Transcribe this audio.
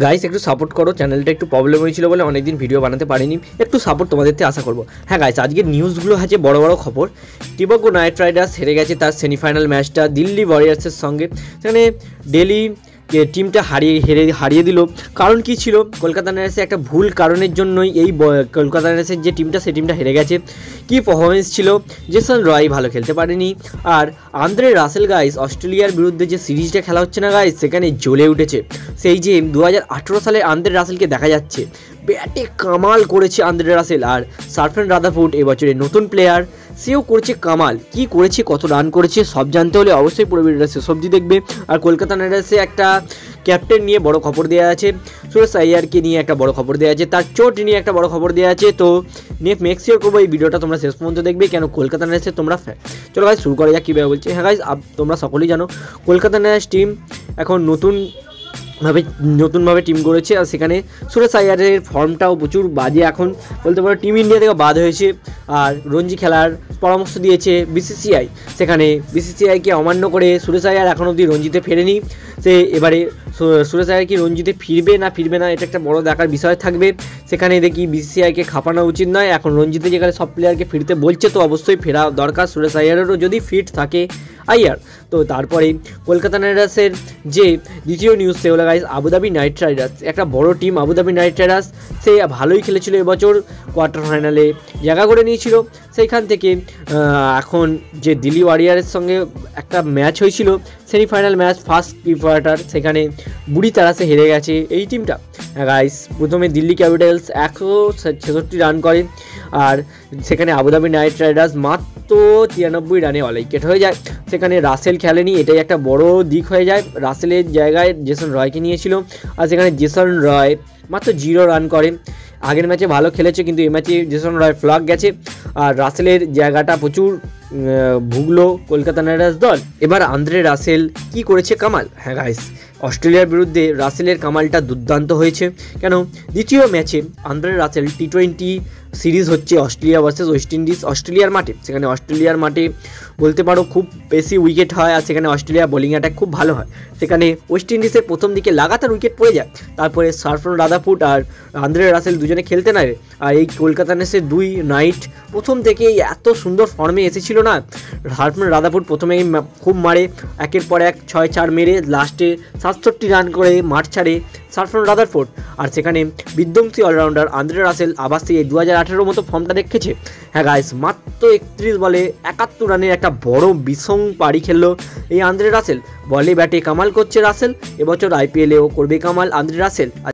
Guys একটু support করো, চ্যানেলটা একটু প্রবলেম হয়েছিল বলে অনেকদিন ভিডিও বানাতে পারিনি। একটু সাপোর্ট তোমাদের থেকে আশা করবো। হ্যাঁ গাইস, আজকের নিউজগুলো আছে বড় বড় খবর। টিবাগো নাইট রাইডার্স হেরে গেছে তার সেমিফাইনাল ম্যাচটা দিল্লি ওয়ারিয়ার্সের সঙ্গে। সেখানে দিল্লি টিমটা হারিয়ে দিল। কারণ কি ছিল? কলকাতা নাইট রাইডার্সের একটা ভুল কারণের জন্যই এই কলকাতা নাইট রাইডার্সের যে টিমটা সেই টিমটা হেরে গেছে। কি পারফরমেন্স ছিল! জেসন রয় ভালো খেলতে পারেনি। আর আন্দ্রে রাসেল গাইস অস্ট্রেলিয়ার বিরুদ্ধে যে সিরিজটা খেলা হচ্ছে না গাইস, সেখানে জ্বলে উঠেছে। সেই যে 2018 সালে আন্দ্রে রাসেলকে দেখা যাচ্ছে, ব্যাটে কামাল করেছে আন্দ্রে রাসেল। আর সার্ফেন রাদারফোর্ড এবছরের নতুন প্লেয়ার, সেও করছে কামাল। কি করেছে, কত রান করেছে সব জানতে হলে অবশ্যই পুরো ভিডিওটা শেষ অবধি দেখবে। আর কলকাতা নাইট রাইডার্সে একটা ক্যাপ্টেন নিয়ে বড় খবর দেওয়া আছে, সুরেশ আইয়ারকে নিয়ে একটা বড় খবর দেওয়া আছে, তার চোট নিয়ে একটা বড় খবর দেওয়া আছে। তো মেক শিওর করবো এই ভিডিওটা তোমরা শেষ পর্যন্ত দেখবে, কেন কলকাতা নাইট রাইডার্সে তোমরা চলো ভাই শুরু করা যাক কীভাবে বলছি। হ্যাঁ গাইস, তোমরা সকলেই জানো কলকাতা নাইট রাইডার্স টিম এখন নতুনভাবে টিম করেছে। আর সেখানে সুরেশ আইয়ারের ফর্মটাও প্রচুর বাজে, এখন বলতে পারো টিম ইন্ডিয়া থেকে বাদ হয়েছে। আর রঞ্জি খেলার পরামর্শ দিয়েছে বিসিসিআই, সেখানে বিসিসিআইকে অমান্য করে সুরেশ আইয়ার এখন অবধি রঞ্জিতে ফেরেনি। সে এবারে সুরেশ আইয়ার কি রঞ্জিতে ফিরবে না এটা একটা বড় দেখার বিষয় থাকবে। সেখানে দেখি বিসিসিআইকে খাপানো উচিত নয়। এখন রঞ্জিতে যেখানে সব প্লেয়ারকে ফিরতে বলছে, তো অবশ্যই ফেরা দরকার সুরেশ আইয়ারেরও, যদি ফিট থাকে আইয়ার। তো তারপরে কলকাতা নাইট রাইডার্সের যে দ্বিতীয় নিউজ, সে হলো গাইস আবুধাবি নাইট রাইডার্স। একটা বড় টিম আবুধাবি নাইট রাইডার্স, সে ভালোই খেলেছিল এবছর, কোয়ার্টার ফাইনালে জায়গা করে নিয়েছিল। সেইখান থেকে এখন যে দিল্লি ওয়ারিয়ারের সঙ্গে একটা ম্যাচ হয়েছিল, সেমিফাইনাল ম্যাচ ফার্স্ট কোয়ার্টার, সেখানে বুড়ি তারাসে হেরে গেছে এই টিমটা। গাইস প্রথমে দিল্লি ক্যাপিটালস 166 রান করে, আর সেখানে আবুধাবি নাইট রাইডার্স মাত্র 93 রানে অল উইকেট হয়ে যায়। সেখানে রাসেল খেলেনি, এটাই একটা বড় দিক হয়ে যায়। রাসেলের জায়গায় জেসন রয়কে নিয়েছিল, আর সেখানে জেসন রয় মাত্র 0 রান করে। আগের ম্যাচে ভালো খেলেছে, কিন্তু এই ম্যাচে জেসন রয় ফ্লক গেছে। আর রাসেলের জায়গাটা প্রচুর ভুগলো কলকাতা নাইট রাইডার্স দল। এবার আন্দ্রে রাসেল কি করেছে কামাল! হ্যাঁ গাইস, অস্ট্রেলিয়ার বিরুদ্ধে রাসেলের কামালটা দুর্দান্ত হয়েছে। কেন? দ্বিতীয় ম্যাচে আন্দ্রে রাসেল T20 সিরিজ হচ্ছে অস্ট্রেলিয়া ভার্সেস ওয়েস্ট ইন্ডিজ, অস্ট্রেলিয়ার মাঠে। সেখানে অস্ট্রেলিয়ার মাঠে বলতে পারো খুব বেশি উইকেট হয়, আর সেখানে অস্ট্রেলিয়া বোলিং অ্যাটাক খুব ভালো হয়। সেখানে ওয়েস্ট ইন্ডিজের প্রথম দিকে লাগাতার উইকেট পড়ে যায়, তারপরে সার্ফেন রাদারফোর্ড আর আন্দ্রে রাসেল দুজনে খেলতে নামে। আর এই কলকাতা নাইটসের দুই নাইট প্রথম থেকেই এত সুন্দর ফর্মে এসেছিল না। সার্ফেন রাদারফোর্ড প্রথমেই খুব মারে, একের পর এক 6-4 মেরে লাস্টে 67 রান করে মাঠ ছাড়ে সার্ফেন রাদারফোর্ড। আর সেখানে বিধ্বংসী অলরাউন্ডার আন্দ্রে রাসেল আবার সেই 2018 মতো ফর্মটা দেখেছে। হ্যাঁ গাইস, মাত্র 31 বলে 71 রানের একটা বড় বিষম পাড়ি খেললো এই আন্দ্রে রাসেল। বলে ব্যাটে কামাল করছে রাসেল, এবছর IPL-এও করবে কামাল আন্দ্রে রাসেল।